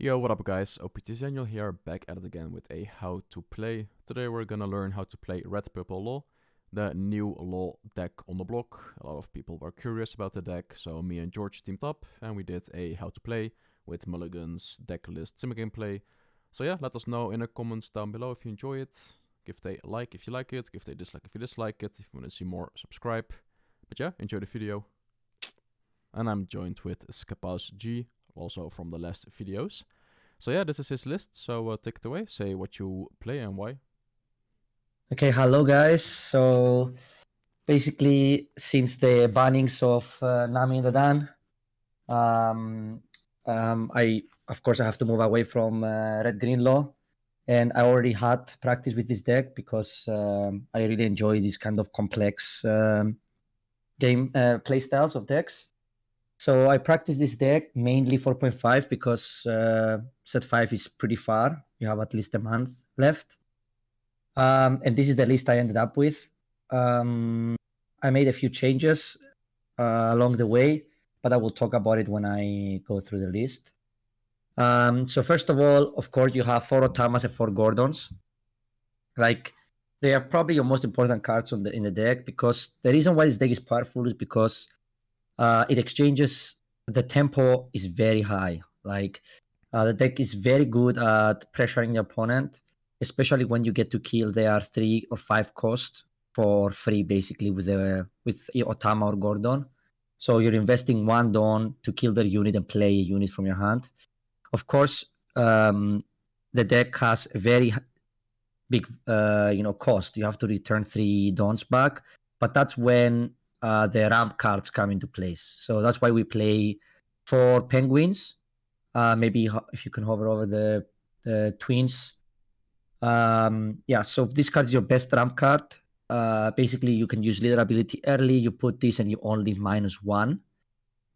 Yo, what up guys, OPTCG here, back at it again with a how to play. Today we're gonna learn how to play Red Purple Law, the new law deck on the block. A lot of people were curious about the deck, so me and George teamed up and we did a how to play with Mulligan's Decklist sim gameplay. So yeah, let us know in the comments down below if you enjoy it. Give it a like if you like it, give it a dislike if you dislike it. If you want to see more, subscribe. But yeah, enjoy the video. And I'm joined with Skeparnides, also from the last videos. So yeah, this is his list, so take it away, say what you play and why. Okay, hello guys. So basically, since the bannings of Nami and Dadan, I of course I have to move away from Red Green Law, and I already had practice with this deck because I really enjoy these kind of complex game play styles of decks. So I practice this deck mainly 4.5 because set 5 is pretty far. You have at least a month left. And this is the list I ended up with. I made a few changes along the way, but I will talk about it when I go through the list. So first of all, of course, you have 4 Otamas and 4 Gordons. Like, they are probably your most important cards in the deck, because the reason why this deck is powerful is because it exchanges, the tempo is very high. Like, the deck is very good at pressuring the opponent, especially when you get to kill their 3 or 5 cost for free, basically, with Otama or Gordon. So you're investing 1 Dawn to kill their unit and play a unit from your hand. Of course, the deck has a very big cost. You have to return 3 Dawns back, but that's when the ramp cards come into place. So that's why we play 4 Penguins. Maybe if you can hover over the Twins. So this card is your best ramp card. Basically, you can use leader ability early. You put this and you only -1.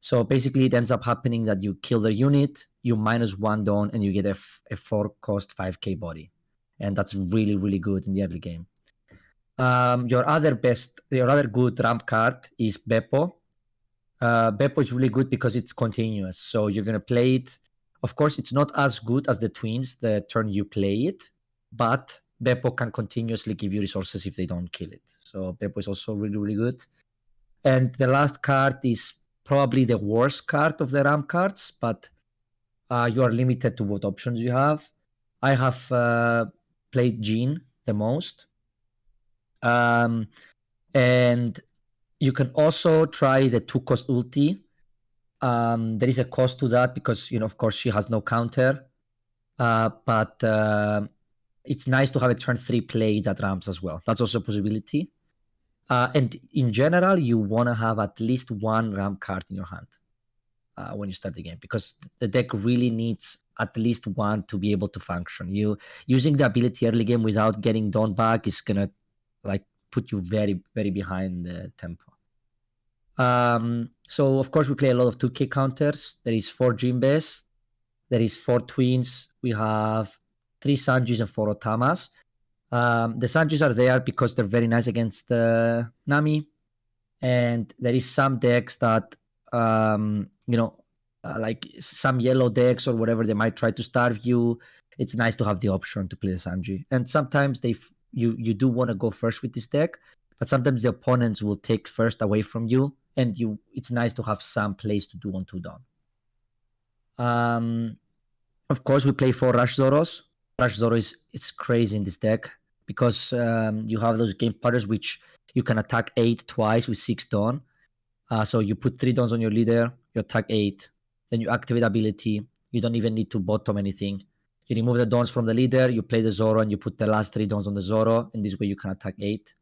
So basically, it ends up happening that you kill the unit, you -1 Dawn, and you get a 4 cost 5k body. And that's really, really good in the early game. Your other good ramp card is Beppo. Beppo is really good because it's continuous. So you're going to play it. Of course, it's not as good as the Twins the turn you play it, but Beppo can continuously give you resources if they don't kill it. So Beppo is also really, really good. And the last card is probably the worst card of the ramp cards, but you are limited to what options you have. I have played Jean the most. And you can also try the 2 cost ulti. There is a cost to that because, of course, she has no counter. But it's nice to have a turn 3 play that ramps as well. That's also a possibility. And in general, you want to have at least 1 ramp card in your hand when you start the game, because the deck really needs at least 1 to be able to function. You using the ability early game without getting Dawn back is gonna put you very, very behind the tempo. So of course we play a lot of 2k counters. There is 4 Jimbes, there is 4 Twins, we have 3 Sanjis and 4 Otamas. The Sanjis are there because they're very nice against Nami, and there is some decks that like some yellow decks or whatever, they might try to starve you. It's nice to have the option to play the Sanji, and sometimes you do want to go first with this deck, but sometimes the opponents will take first away from you, and it's nice to have some place to do 1-2 down. Of course, we play 4 Rush Zoros. Rush Zoro it's crazy in this deck because you have those game partners which you can attack 8 twice with 6 Dawn. So you put 3 Dawns on your leader, you attack 8, then you activate ability. You don't even need to bottom anything. You remove the Dawns from the leader, you play the Zoro, and you put the last 3 Dawns on the Zoro, and this way you can attack 8.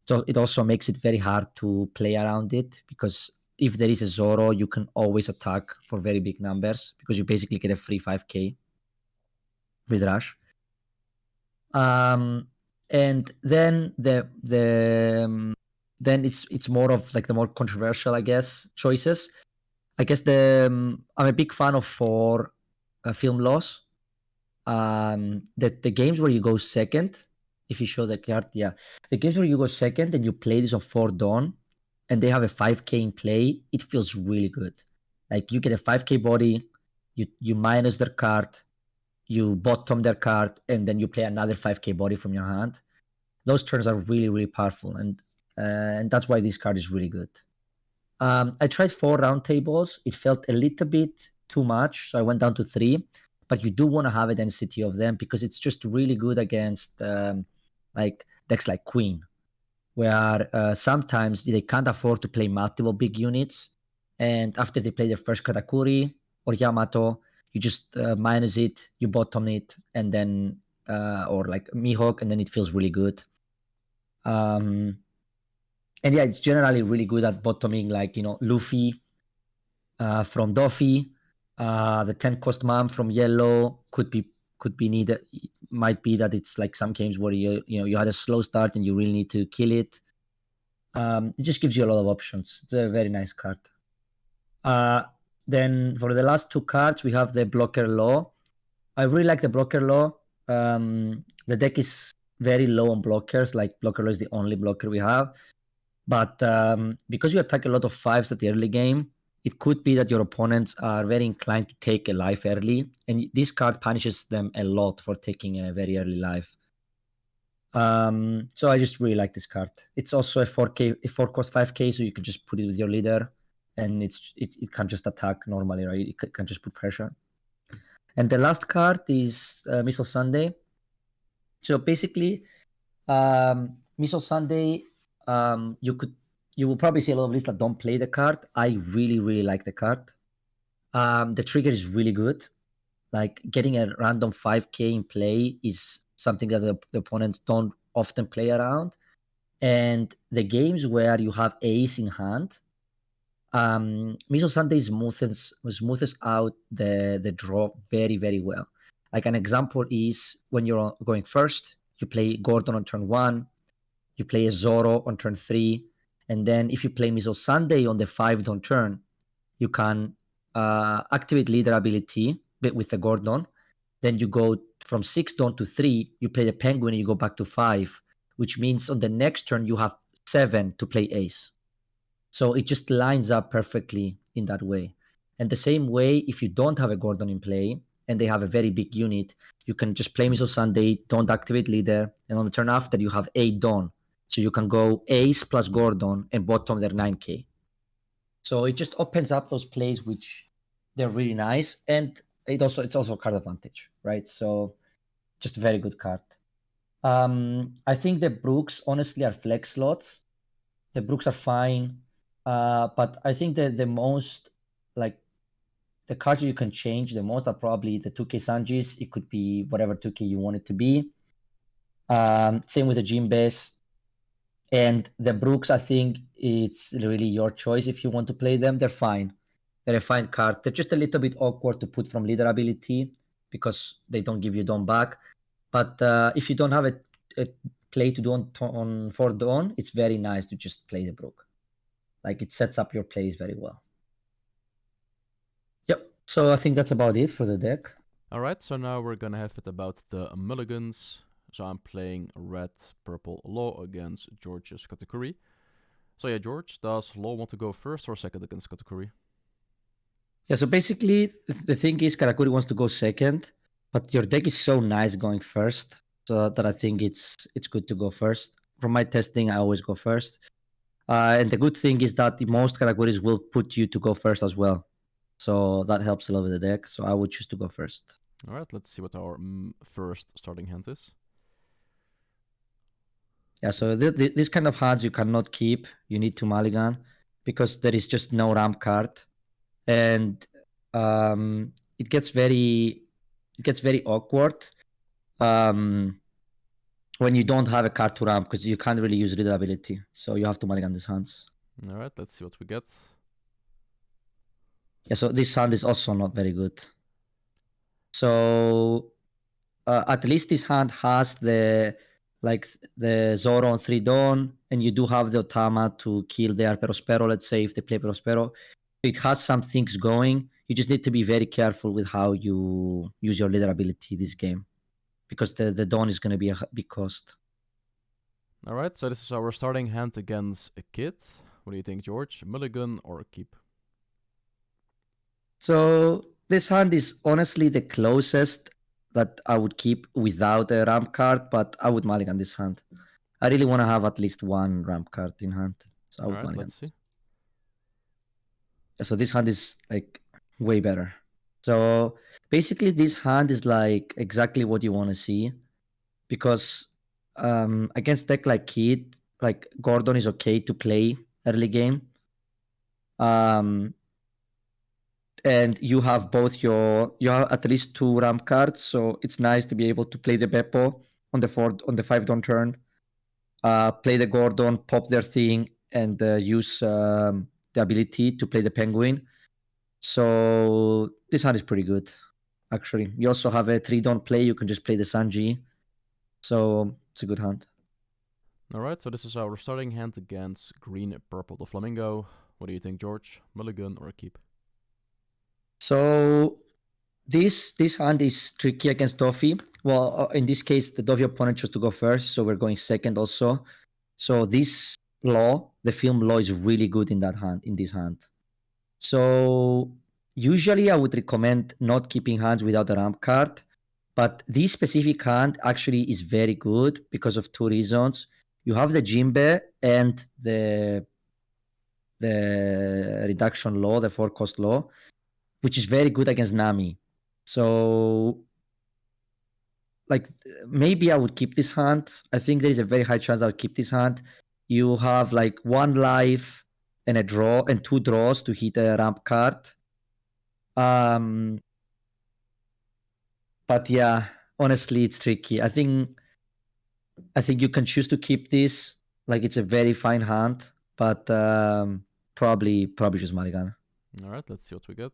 So it also makes it very hard to play around it, because if there is a Zoro, you can always attack for very big numbers, because you basically get a free 5k with Rush. And then then it's more of like the more controversial, I guess, choices. I guess I'm a big fan of 4 film laws. The games where you go second, if you show the card, the games where you go second and you play this on 4 Dawn, and they have a 5k in play, it feels really good. Like, you get a 5k body, you minus their card, you bottom their card, and then you play another 5k body from your hand. Those turns are really, really powerful, and that's why this card is really good. I tried 4 round tables. It felt a little bit too much, so I went down to 3. But you do want to have a density of them because it's just really good against like decks like Queen, where sometimes they can't afford to play multiple big units. And after they play their first Katakuri or Yamato, you just minus it, you bottom it, and then or like Mihawk, and then it feels really good. And yeah, it's generally really good at bottoming, like, Luffy from Doffy. The 10 cost mom from Yellow could be needed. It might be that it's like some games where you had a slow start and you really need to kill it. It just gives you a lot of options. It's a very nice card. Then for the last 2 cards, we have the Blocker Law. I really like the Blocker Law. The deck is very low on blockers. Like, Blocker Law is the only blocker we have. But because you attack a lot of 5s at the early game, it could be that your opponents are very inclined to take a life early, and this card punishes them a lot for taking a very early life. So I just really like this card. It's also a 4k, a 4 cost 5k, so you can just put it with your leader, and it can just attack normally, right? It can just put pressure. And the last card is Missile Sunday. So basically, Missile Sunday, you will probably see a lot of lists that don't play the card. I really, really like the card. The trigger is really good. Like, getting a random 5k in play is something that the opponents don't often play around. And the games where you have ace in hand, Missile Sunday smooths out the draw very, very well. Like, an example is when you're going first, you play Gordon on turn 1, you play a Zoro on turn 3, and then if you play Missile Sunday on the 5th on turn, you can activate leader ability with the Gordon. Then you go from 6 down to 3, you play the Penguin, and you go back to 5, which means on the next turn you have 7 to play ace. So it just lines up perfectly in that way. And the same way, if you don't have a Gordon in play and they have a very big unit, you can just play Missile Sunday, don't activate leader, and on the turn after you have 8 Dawn. So you can go ace plus Gordon and bottom their 9k. So it just opens up those plays, which they're really nice, and it's also a card advantage, right? So just a very good card. I think the Brooks honestly are flex slots. The Brooks are fine, but I think that the most, like, the cards you can change the most are probably the 2k Sanjis. It could be whatever 2k you want it to be. Same with the Gym Base. And the Brooks, I think it's really your choice if you want to play them. They're fine. They're a fine card. They're just a little bit awkward to put from leader ability because they don't give you Dawn back. But if you don't have a play to do on for Dawn, it's very nice to just play the Brook. Like, it sets up your plays very well. Yep. So I think that's about it for the deck. Alright, so now we're gonna have it about the Mulligans. So I'm playing red, purple, Law against George's Katakuri. So yeah, George, does Law want to go first or second against Katakuri? Yeah, so basically the thing is Karakuri wants to go second, but your deck is so nice going first, so that I think it's good to go first. From my testing, I always go first. And the good thing is that most Karakuris will put you to go first as well. So that helps a lot with the deck. So I would choose to go first. Alright, let's see what our first starting hand is. Yeah, so this kind of hands you cannot keep. You need to Mulligan because there is just no ramp card. And it gets very awkward when you don't have a card to ramp because you can't really use reader ability. So you have to Mulligan these hands. Alright, let's see what we get. Yeah, so this hand is also not very good. So at least this hand has the Zoro on 3 Dawn, and you do have the Otama to kill their Perospero, let's say, if they play Perospero. It has some things going. You just need to be very careful with how you use your leader ability this game, because the Dawn is going to be a big cost. Alright, so this is our starting hand against a Kid. What do you think, George? Mulligan or keep? So this hand is honestly the closest that I would keep without a ramp card, but I would mulligan this hand. I really want to have at least one ramp card in hand, so I would Alright, mulligan. let's see. So this hand is like way better. So basically, this hand is like exactly what you want to see, because against deck like Kid, like Gordon is okay to play early game. And you have you have at least two ramp cards, so it's nice to be able to play the Beppo on the 5 turn, play the Gordon, pop their thing, and use the ability to play the Penguin. So this hand is pretty good, actually. You also have a 3 play. You can just play the Sanji, so it's a good hand. Alright, so this is our starting hand against green, purple, the Flamingo. What do you think, George? Mulligan or keep? So this hand is tricky against Doffy. Well, in this case, the Doffy opponent chose to go first, so we're going second also. So this law, the film law, is really good in that hand. In this hand, so usually I would recommend not keeping hands without a ramp card, but this specific hand actually is very good because of 2 reasons. You have the Jimbe and the reduction law, the 4 cost law, which is very good against Nami. So like maybe I would keep this hand. I think there is a very high chance I'll keep this hand. You have like 1 life and a draw and 2 draws to hit a ramp card. But yeah, honestly, it's tricky. I think you can choose to keep this. Like it's a very fine hand, but probably just Mulligan. Alright, let's see what we get.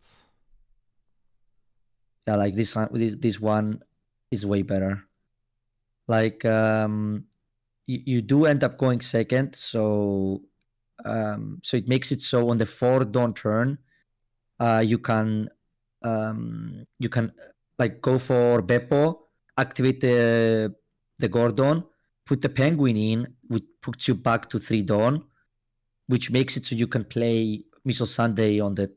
Yeah, like this one is way better. Like you do end up going second, so it makes it so on the 4 dawn turn, you can like go for Beppo, activate the Gordon, put the Penguin in, which puts you back to 3 dawn, which makes it so you can play Missile Sunday on the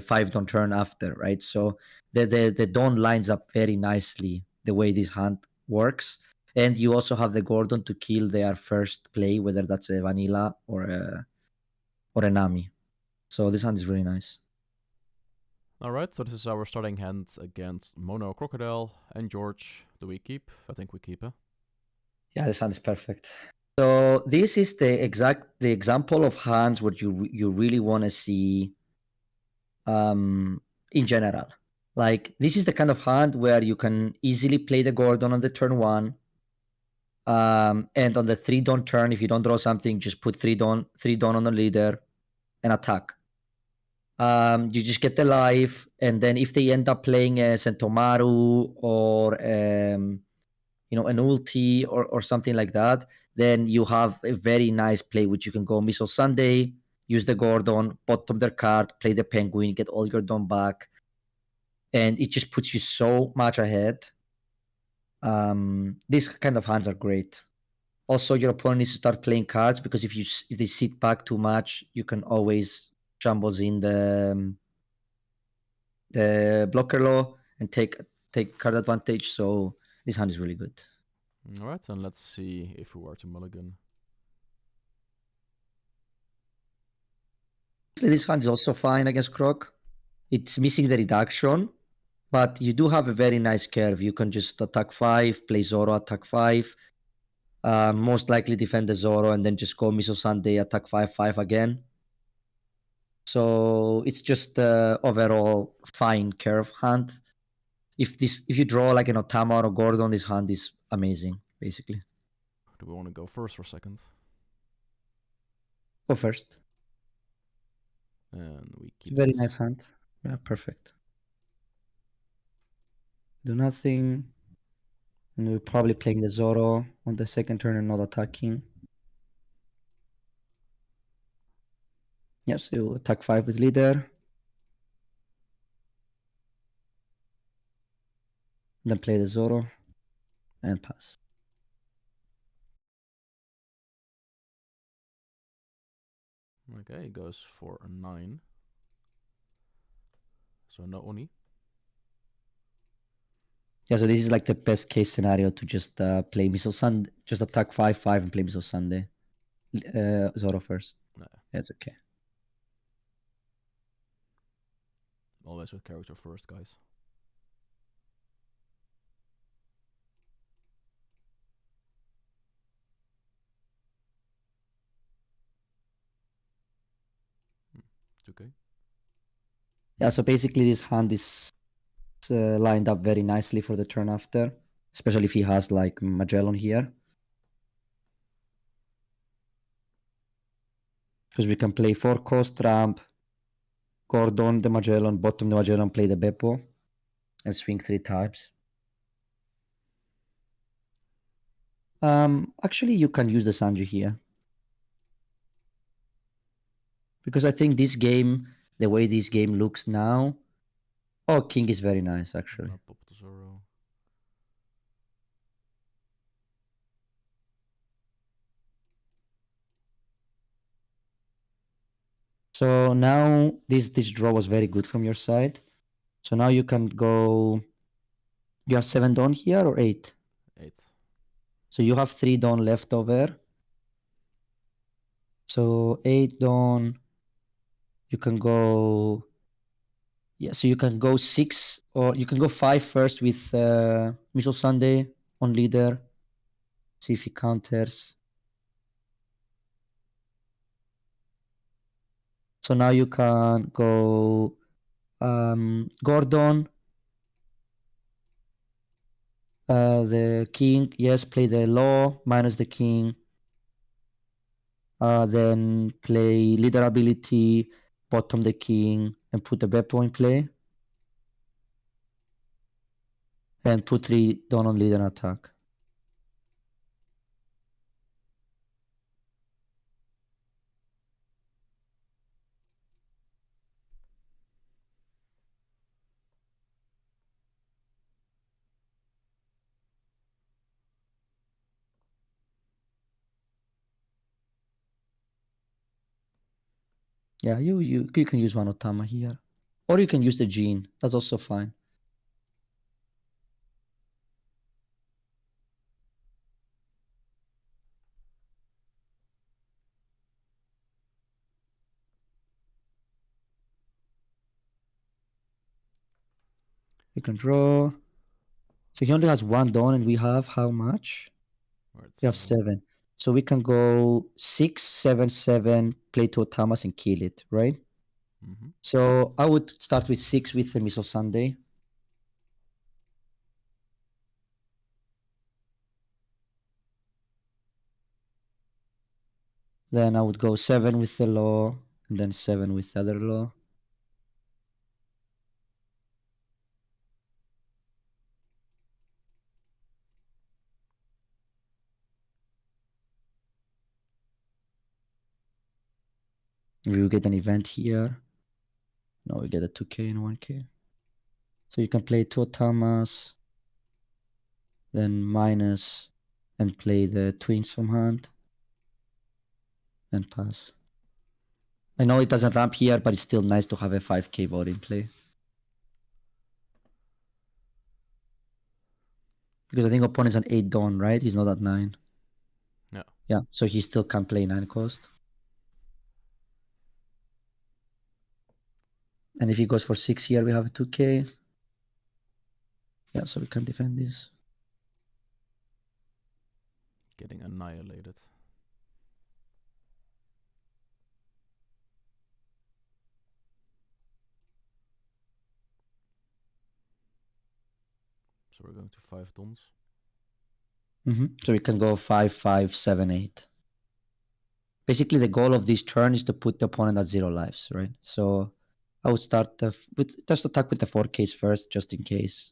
5 dawn turn after, right? So the dawn lines up very nicely the way this hand works. And you also have the Gordon to kill their first play, whether that's a vanilla or a Nami. So this hand is really nice. Alright, so this is our starting hand against Mono Crocodile. And George, do we keep? I think we keep, huh? Yeah, this hand is perfect. So this is the example of hands where you really want to see in general. Like this is the kind of hand where you can easily play the Gordon on the turn 1. And on the 3 dawn turn, if you don't draw something, just put 3 dawn on the leader and attack. You just get the life, and then if they end up playing a Sentomaru or an ulti or something like that, then you have a very nice play which you can go Missile Sunday, use the Gordon, bottom their card, play the Penguin, get all your Dawn back, and it just puts you so much ahead. These kind of hands are great. Also, your opponent needs to start playing cards, because if they sit back too much, you can always jumbles in the blocker law and take card advantage. So this hand is really good. Alright, and let's see if we were to mulligan. This hand is also fine against Croc. It's missing the reduction, but you do have a very nice curve. You can just attack 5, play Zoro, attack 5, most likely defend the Zoro, and then just go Miso Sunday, attack 5 again. So it's just overall fine curve hand. If you draw like an Otama or Gordon, this hand is amazing, basically. Do we want to go first or second? Go first. And we keep Very it. nice hand. Yeah, perfect. Do nothing. And we're probably playing the Zoro on the second turn and not attacking. Yes, yeah, so attack 5 with leader. Then play the Zoro and pass. Okay, he goes for a 9. So no Oni. Yeah, so this is like the best case scenario to just play Missile Sunday, just attack 5/5 and play Missile Sunday. Zoro first. Nah, That's okay. always with character first, guys. It's okay. Yeah, so basically this hand is lined up very nicely for the turn after, especially if he has like Magellan here. Because we can play 4 cost ramp, Gordon the Magellan, bottom the Magellan, play the Beppo, and swing 3 times. Actually, you can use the Sanji here. Because I think this game, the way this game looks now, oh, King is very nice, actually. Gonna pop the Zoro. So now this draw was very good from your side. So now you can go. You have 7 Dawn here or 8? 8. So you have 3 Dawn left over. So 8 Dawn. You can go. Yeah, so you can go 6 or you can go 5 first with Missile Sunday on leader. See if he counters. So now you can go Gordon. The king, yes, play the law minus the king. Then play leader ability, bottom the king, and put the Beppo in play. And put 3 down on leader attack. Yeah, you can use one Otama here. Or you can use the Gene. That's also fine. You can draw. So he only has 1 down and we have how much? We have 7. So we can go 6, 7, 7, play to Otamas and kill it, right? Mm-hmm. So I would start with 6 with the Missile Sunday. Then I would go 7 with the law, and then 7 with the other law. We will get an event here. No, we get a 2k and 1k. So you can play 2 Otamas, then minus, and play the twins from hand, and pass. I know it doesn't ramp here, but it's still nice to have a 5k board in play. Because I think opponent's an 8 Dawn, right? He's not at 9. Yeah. Yeah, so he still can play 9 cost. And if he goes for 6 here, we have a 2k. Yeah, so we can defend this. Getting annihilated. So we're going to 5 dons. So we can go 5, 5, 7, 8. Basically, the goal of this turn is to put the opponent at 0 lives, right? So I would start with just attack with the 4Ks first, just in case.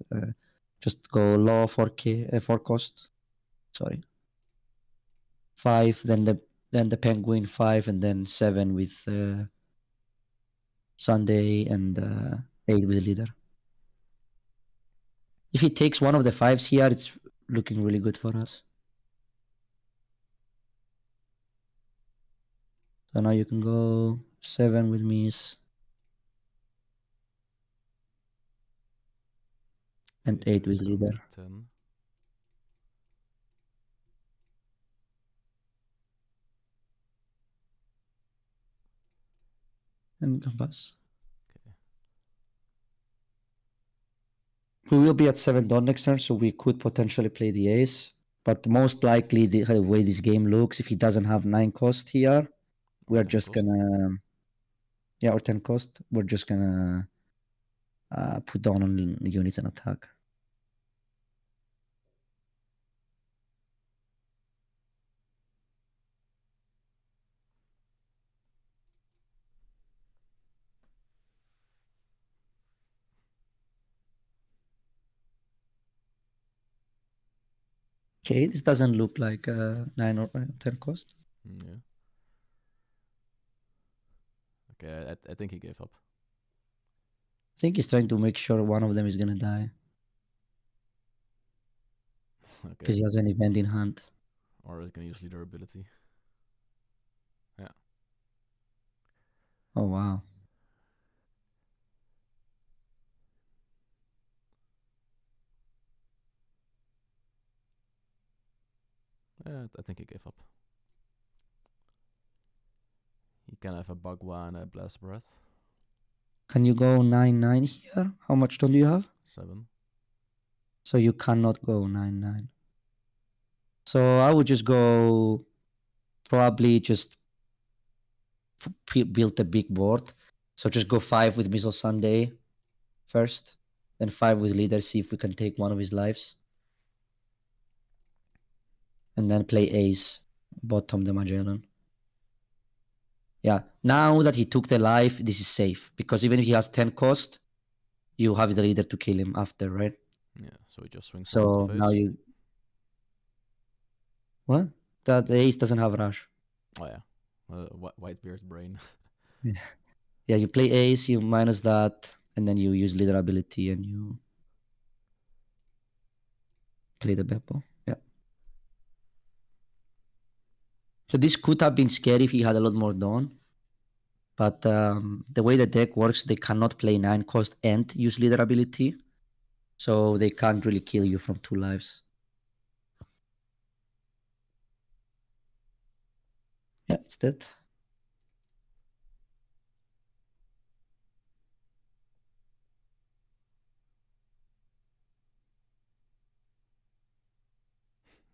Just go low 4K, 4 cost. Sorry. 5, then the penguin 5, and then 7 with Sunday, and 8 with leader. If he takes one of the 5s here, it's looking really good for us. So now you can go 7 with Miss. And Okay, so 8 with he's going leader. to 10. And pass. Okay. We will be at 7 next turn, so we could potentially play the ace. But most likely, the way this game looks, if he doesn't have 9 cost here, Or we're 10 just cost. gonna, yeah, or 10 cost. We're just gonna put down on units and attack. Okay, this doesn't look like 9 or 10 cost. Yeah. Okay, I think he gave up. I think he's trying to make sure one of them is gonna die Okay. because he has an event in hand. Or he's going to use leader ability. Yeah. Oh wow. Yeah, I think he gave up. He can have a Bagua and a Blast Breath. Can you go 9-9 here? How much turn do you have? 7. So you cannot go 9-9. So I would just go probably just build a big board. So just go 5 with Missile Sunday first, then 5 with leader, see if we can take one of his lives. And then play ace, bottom the Magellan. Yeah, now that he took the life, this is safe. Because even if he has 10 cost, you have the leader to kill him after, right? Yeah, so he just swings one So into now face. you... What? The ace doesn't have rush. Oh yeah, Whitebeard's brain. Yeah, you play ace, you minus that, and then you use leader ability and you play the Beppo. Yeah. So this could have been scary if he had a lot more Dawn. But the way the deck works, they cannot play 9 cost and use leader ability. So they can't really kill you from 2 lives. Yeah, it's dead.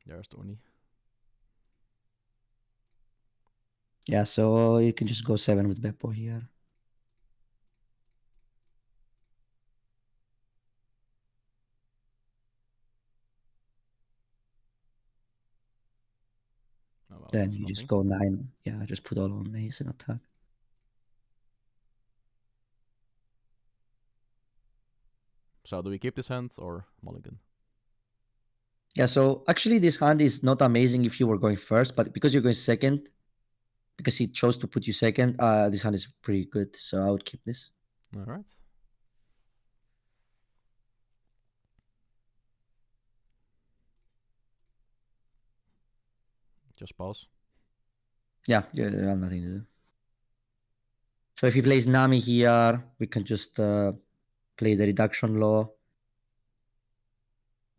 There's Tony. Yeah, so you can just go 7 with Beppo here. Oh well, Then that's you just nothing. go 9. Yeah, just put all on ace and attack. So do we keep this hand or Mulligan? Yeah, so actually this hand is not amazing if you were going first, but because you're going second, because he chose to put you second, this hand is pretty good. So I would keep this. All right. Just pause. Yeah, I have nothing to do. So if he plays Nami here, we can just play the reduction law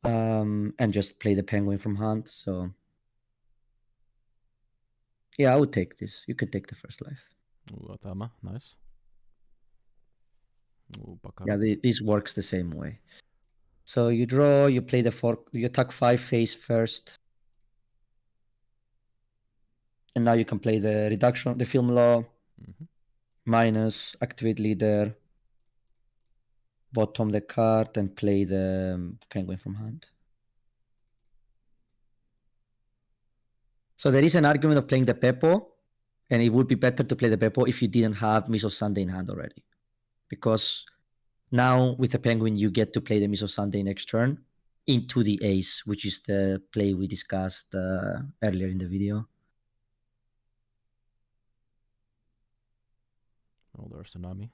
and just play the penguin from hand. So yeah, I would take this. You could take the first life. Ooh, Atama, nice. Ooh, Yeah, Baccarat. this works the same way. So you draw, you play the 4, you attack 5 face first. And now you can play the reduction, the film law, minus, activate leader, bottom the card, and play the penguin from hand. So there is an argument of playing the Beppo, and it would be better to play the Beppo if you didn't have Miso Sunday in hand already. Because now with the penguin, you get to play the Miso Sunday next turn into the ace, which is the play we discussed earlier in the video. Oh, there's Tsunami.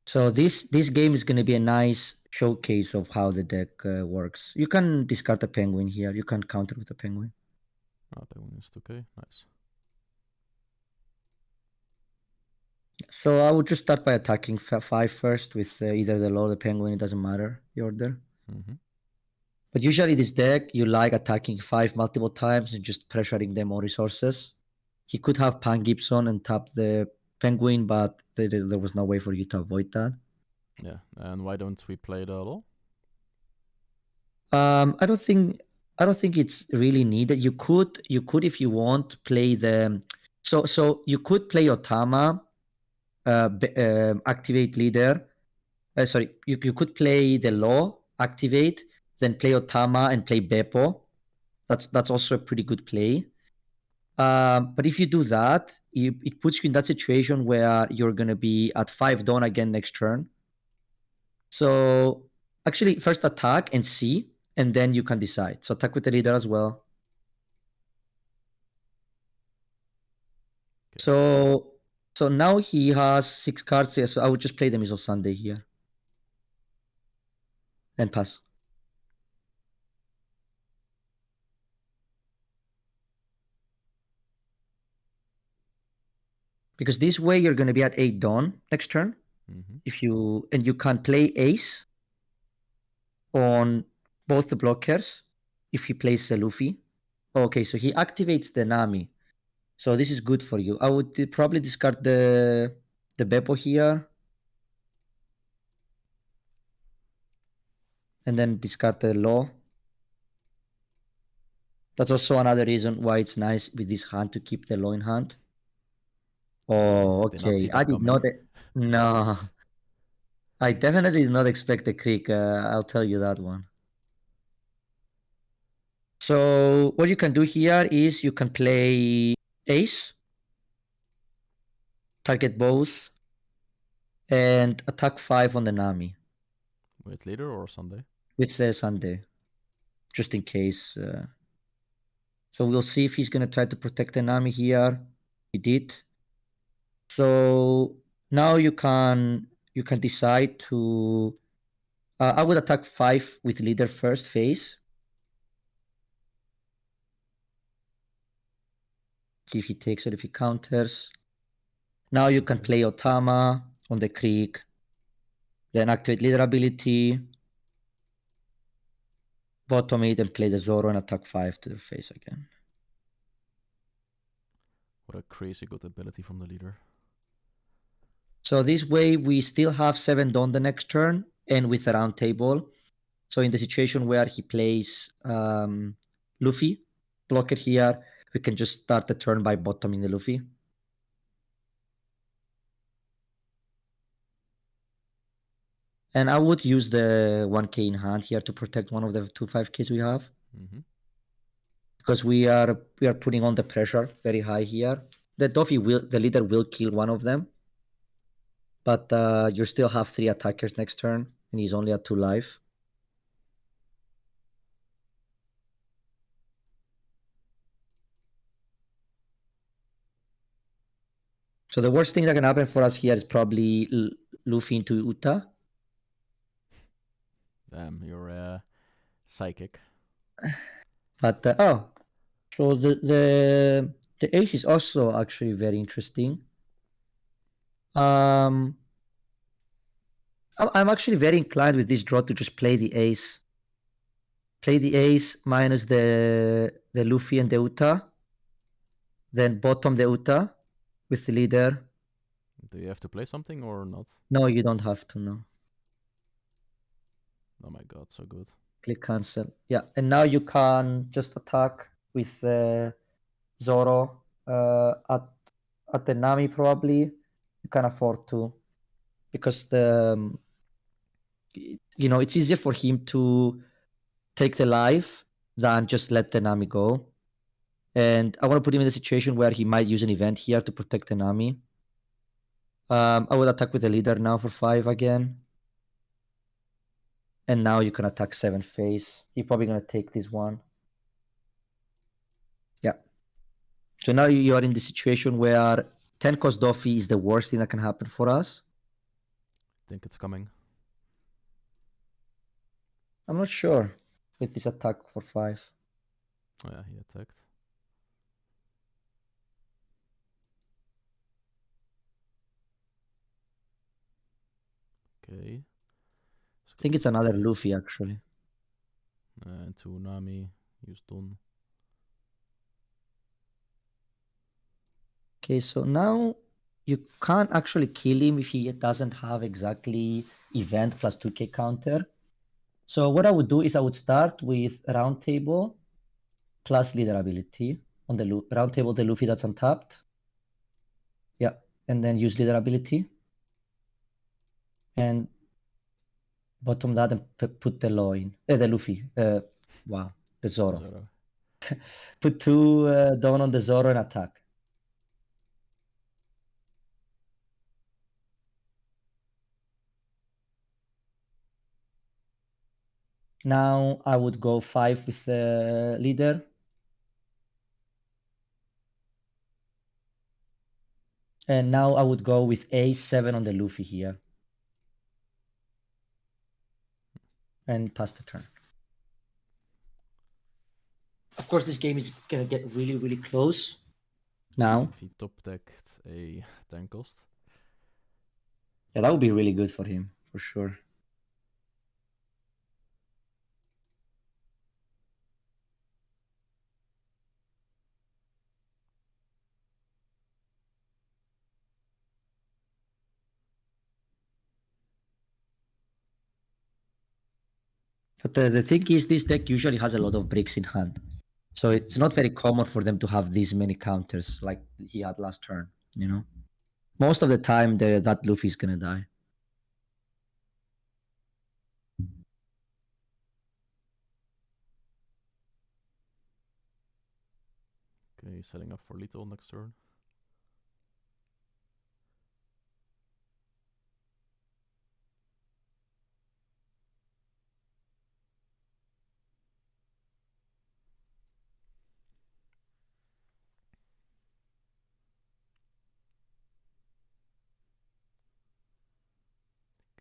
So this game is going to be a nice showcase of how the deck works. You can discard the penguin here. You can counter with the penguin. Ah, Penguin is 2k. Nice. So I would just start by attacking 5 first with either the law or the penguin. It doesn't matter the order. Mm-hmm. But usually this deck, you like attacking 5 multiple times and just pressuring them on resources. He could have Pan Gibson and tap the Penguin, but there was no way for you to avoid that. Yeah, and why don't we play the law? I don't think it's really needed. You could if you want play the so you could play Otama, activate leader. Sorry, you could play the law, activate, then play Otama and play Beppo. That's also a pretty good play. But if you do that, it puts you in that situation where you're gonna be at 5 Dawn again next turn. So actually, first attack and see, and then you can decide. So attack with the leader as well. Okay. So now he has 6 cards here. So I would just play the Missile Sunday here and pass. Because this way you're gonna be at 8 Dawn next turn. Mm-hmm. If you can play Ace on both the blockers if he plays a Luffy. Okay, so he activates the Nami. So this is good for you. I would probably discard the Beppo here. And then discard the Law. That's also another reason why it's nice with this hand to keep the Law in hand. Oh, Did not see okay. I that did coming. not. No. I definitely did not expect the Creek. I'll tell you that one. So what you can do here is you can play Ace, target both, and attack 5 on the Nami With leader or Sunday? with the Sunday, just in case. So we'll see if he's going to try to protect the Nami here. He did. So now you can decide to. I would attack 5 with leader first phase. If he takes or if he counters. Now you can play Otama on the Creek. Then activate leader ability. Bottom it and play the Zoro and attack 5 to the face again. What a crazy good ability from the leader. So this way we still have 7 Dawn the next turn and with a round table. So in the situation where he plays Luffy, blocker here, we can just start the turn by bottoming the Luffy. And I would use the 1k in hand here to protect one of the 2 5ks we have. Mm-hmm. Because we are putting on the pressure very high here. The leader will kill one of them. But you still have 3 attackers next turn, and he's only at 2 life. So the worst thing that can happen for us here is probably Luffy into Uta. Damn, you're psychic. But so the ace is also actually very interesting. I'm actually very inclined with this draw to just play the ace. Play the ace minus the Luffy and the Uta. Then bottom the Uta with the leader. Do you have to play something or not? No, you don't have to, no. Oh my god, so good. Click cancel. Yeah, and now you can just attack with Zoro at the Nami probably. You can afford to because it's easier for him to take the life than just let the Nami go. And I want to put him in a situation where he might use an event here to protect the Nami. I would attack with the leader now for 5 again. And now you can attack 7 phase. You're probably going to take this one. Yeah. So now you are in the situation where 10 cost Doffy is the worst thing that can happen for us. Think it's coming. I'm not sure with this attack for 5. Oh yeah, he attacked. Okay. I think it's another Luffy actually. And to Nami, use Dun. Okay, so now you can't actually kill him if he doesn't have exactly event plus 2k counter. So what I would do is I would start with round table plus leader ability on the round table, the Luffy that's untapped. Yeah, and then use leader ability. And bottom that and put the law in. The Luffy. Wow, the Zoro. Zoro. Put 2 down on the Zoro and attack. Now I would go 5 with the leader. And now I would go with A7 on the Luffy here. And pass the turn. Of course, this game is going to get really, really close now. If he top decked a tank cost. Yeah, that would be really good for him, for sure. But the thing is, this deck usually has a lot of bricks in hand. So it's not very common for them to have these many counters like he had last turn, you know? Most of the time, that Luffy's going to die. Okay, setting up for lethal next turn.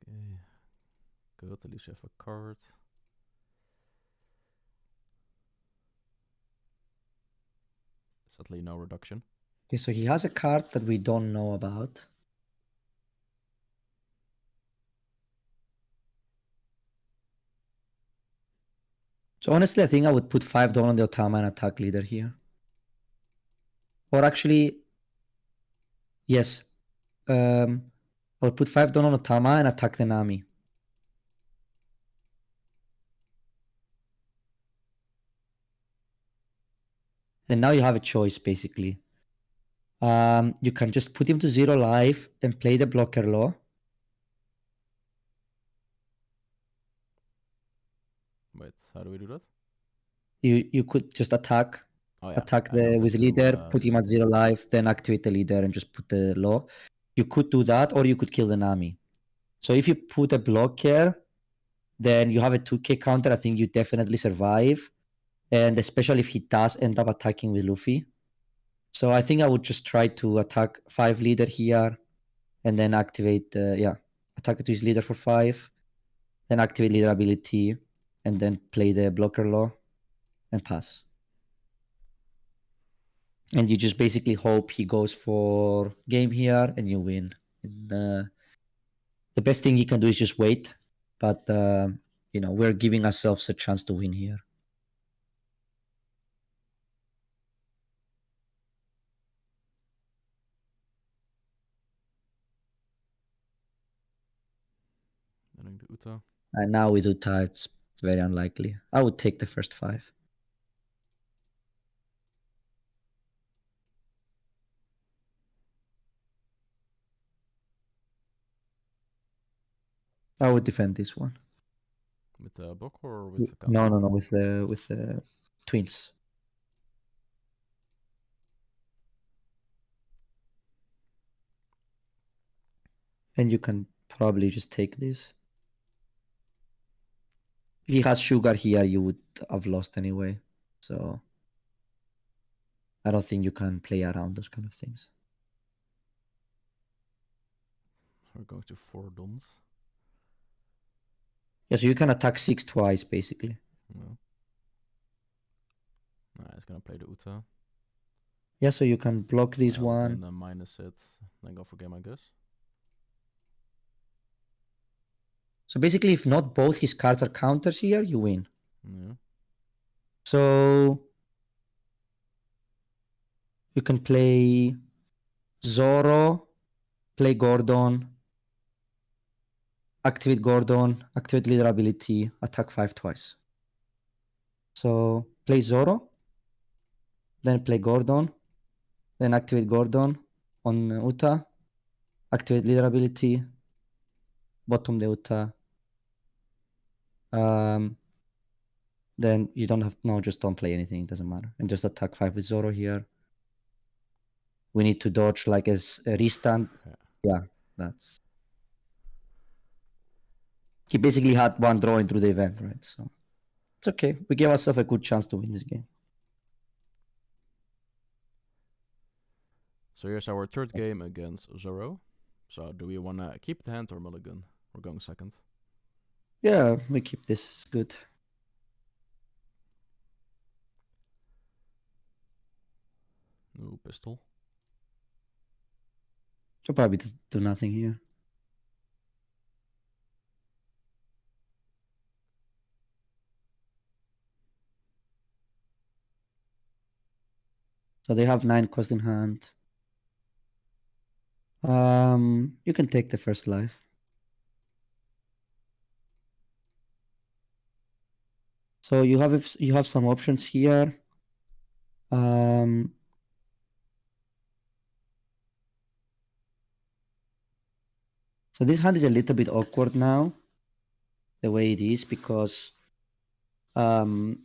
Okay. Good, at least you have a card. Sadly, no reduction. Okay, so he has a card that we don't know about. So honestly, I think I would put 5 down on the Otama and attack leader here. Or actually, yes. I'll put 5 down on Otama and attack the Nami. And now you have a choice, basically. You can just put him to 0 life and play the blocker law. Wait, how do we do that? You could just attack. Oh yeah, Attack I noted with to, leader, put him at 0 life, then activate the leader and just put the law. You could do that, or you could kill the Nami. So if you put a blocker, then you have a 2k counter. I think you definitely survive. And especially if he does end up attacking with Luffy. So I think I would just try to attack 5 leader here and then activate, attack to his leader for 5, then activate leader ability, and then play the blocker law and pass. And you just basically hope he goes for game here and you win. And, the best thing you can do is just wait. But, we're giving ourselves a chance to win here. running the Uta. And now with Uta, it's very unlikely. I would take the first 5. I would defend this one. With the block or with the No, counter? no, with the twins. And you can probably just take this. If he has sugar here, you would have lost anyway. So I don't think you can play around those kind of things. We're going to 4 dons. Yeah, so you can attack 6 twice, basically. No. Nah, he's gonna play the Uta. Yeah, so you can block this Well, one. then minus it, then go for game, I guess. So basically, if not both his cards are counters here, you win. Yeah. So you can play Zoro, play Gordon, activate Gordon, activate leader ability, attack 5 twice. So play Zoro, then play Gordon, then activate Gordon on Uta, activate leader ability, bottom the Uta. Then you don't have, no, just don't play anything, it doesn't matter. And just attack 5 with Zoro here. We need to dodge like as a restand. Yeah, that's... He basically had one draw into the event, right? So it's okay. We gave ourselves a good chance to win this game. So here's our third game against Zoro. So do we want to keep the hand or Mulligan? We're going second. Yeah, we keep this good. New pistol. You'll probably just do nothing here. So they have 9 cost in hand. You can take the first life. So you have some options here. So this hand is a little bit awkward now, the way it is, because you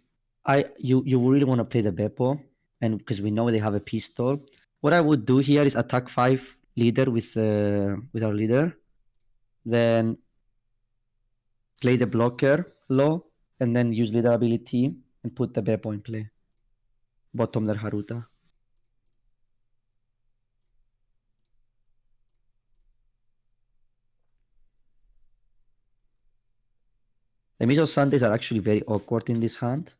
really want to play the Beppo, and because we know they have a pistol. What I would do here is attack 5 leader with our leader, then play the blocker low, and then use leader ability and put the Beppo in play. Bottom their Haruta. The Miso Sundays are actually very awkward in this hand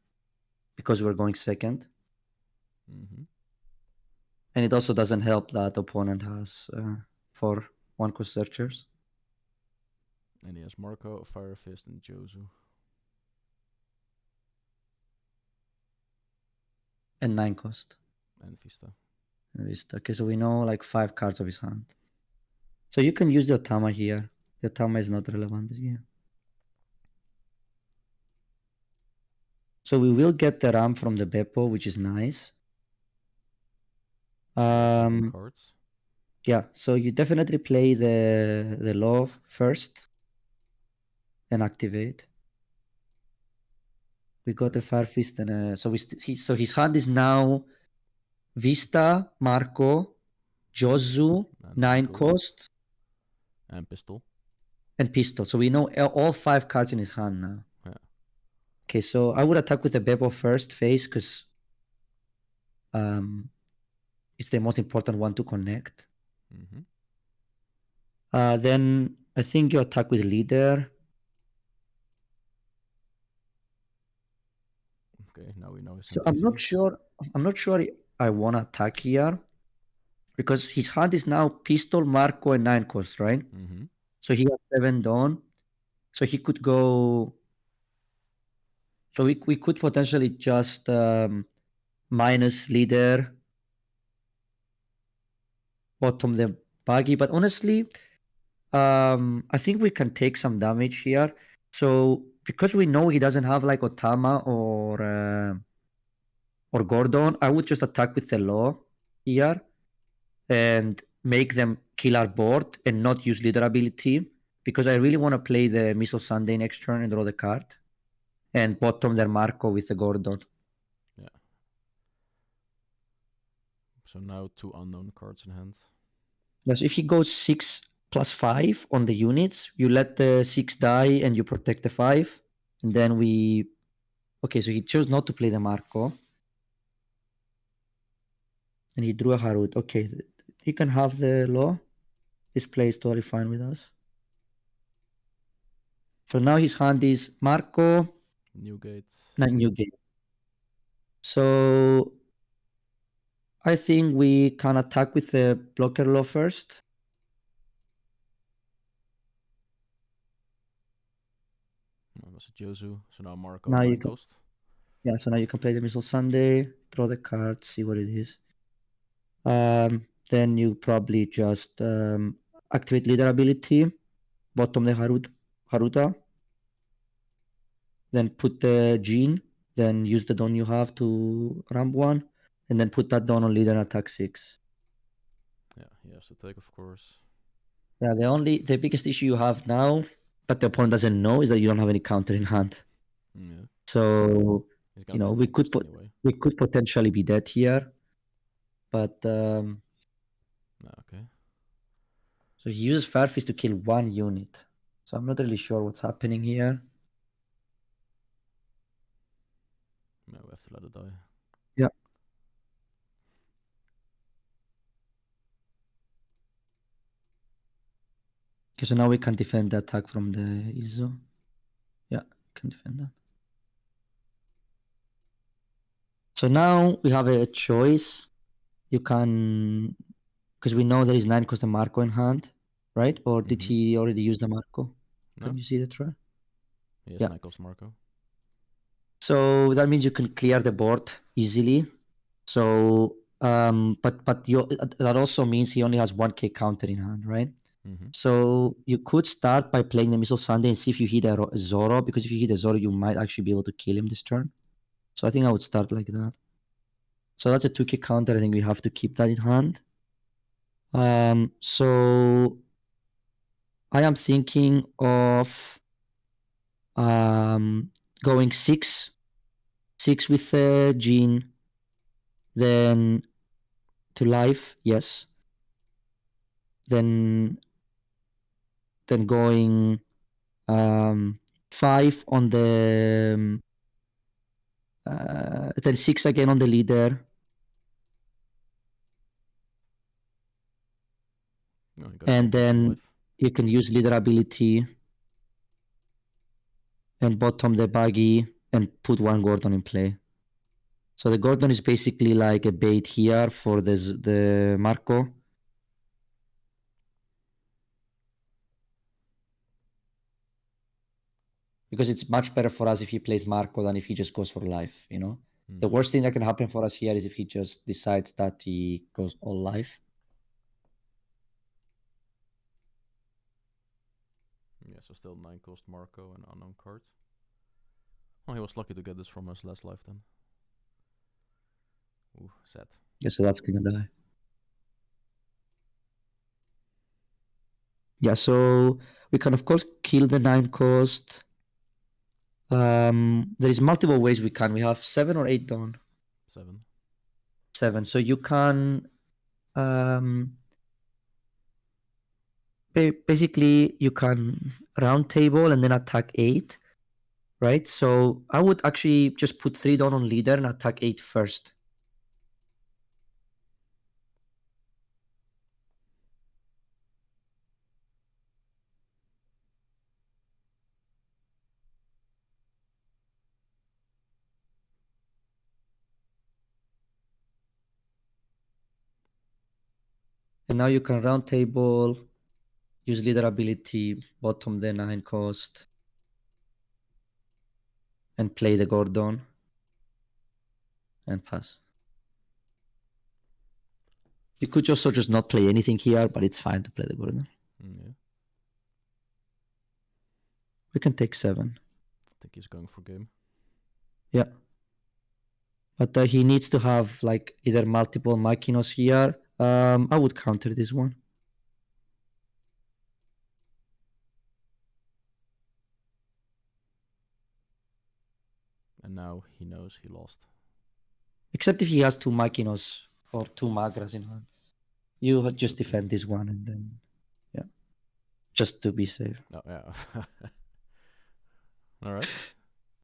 because we're going second. And it also doesn't help that opponent has 4 1-cost searchers. And he has Marco, Fire Fist, and Jozu. And 9 cost. And Vista. Okay, so we know like 5 cards of his hand. So you can use the Otama here. The Otama is not relevant this game. So we will get the RAM from the Beppo, which is nice. 7 cards. Yeah, so you definitely play the Law first and activate. We got a Fire Fist and so his hand is now Vista, Marco, Jozu, 9 cost, and pistol. And pistol. So we know all 5 cards in his hand now. Yeah. Okay, so I would attack with the Beppo first phase because it's the most important one to connect. Then I think you attack with leader. Okay, now we know his So I'm not sure I want to attack here because his hand is now pistol, Marco, and 9 cost, right? So he has 7 Dawn. So he could go. So we could potentially just minus leader, bottom the buggy. But honestly, I think we can take some damage here. So because we know he doesn't have like Otama or Gordon, I would just attack with the Law here and make them kill our board and not use leader ability because I really want to play the Miso Sunday next turn and draw the card and bottom their Marco with the Gordon. Yeah. So now 2 unknown cards in hand. Yes, if he goes 6+5 on the units, you let the 6 die and you protect the 5. And then we... Okay, so he chose not to play the Marco. And he drew a Harut. Okay, he can have the Law. This play is totally fine with us. So now his hand is Marco. Newgate. Not Newgate. So I think we can attack with the blocker Law first. That was a Jozu. So now Marco Now you 9 can... cost. Yeah, so now you can play the Missile Sunday, draw the card, see what it is. Then you probably just activate leader ability, bottom the Haruta, then put the gene, then use the Dawn you have to ramp one, and then put that Dawn on leader and attack 6. Yeah, he has to take, of course. Yeah, the biggest issue you have now, but the opponent doesn't know, is that you don't have any counter in hand. Yeah. So He's gonna play Nightcast anyway. we could potentially be dead here, but Okay. so he uses Farfist to kill 1 unit. So I'm not really sure what's happening here. Yeah, we have to let it die. Yeah. Okay, so now we can defend the attack from the Izo. Yeah, we can defend that. So now we have a choice. You can, because we know there is 9 cost the Marco in hand, right? Or did he already use the Marco? No. Can you see that, right? He has 9 cost Marco. So that means you can clear the board easily. So, but that also means he only has 1k counter in hand, right? So you could start by playing the Missile Sunday and see if you hit a Zoro, because if you hit a Zoro, you might actually be able to kill him this turn. So I think I would start like that. So that's a 2k counter. I think we have to keep that in hand. So I am thinking of going 6 with Jean, then to life, yes. Then going 5 on the then 6 again on the leader. No, and then you can use leader ability and bottom the buggy and put 1 Gordon in play. So the Gordon is basically like a bait here for the Marco. Because it's much better for us if he plays Marco than if he just goes for life, you know? The worst thing that can happen for us here is if he just decides that he goes all life. Yeah, so still 9 cost Marco and unknown card. Oh, he was lucky to get this from us last life then. Ooh, sad. Yeah, so that's gonna die. Yeah, so we can of course kill the 9 cost. There is multiple ways we can. We have 7 or 8 Dawn. 7. 7. So you can basically you can round table and then attack 8, right? So I would actually just put 3 Dawn on leader and attack 8 first. And now you can round table, use leader ability, bottom the 9 cost, and play the Gordon, and pass. You could also just not play anything here, but it's fine to play the Gordon. Yeah. We can take 7. I think he's going for game. Yeah. But he needs to have like either multiple Makinos here. I would counter this one. And now he knows he lost. Except if he has 2 Makinos or 2 Magras in hand. You just defend this one and then, yeah. Just to be safe. Oh, yeah. Alright.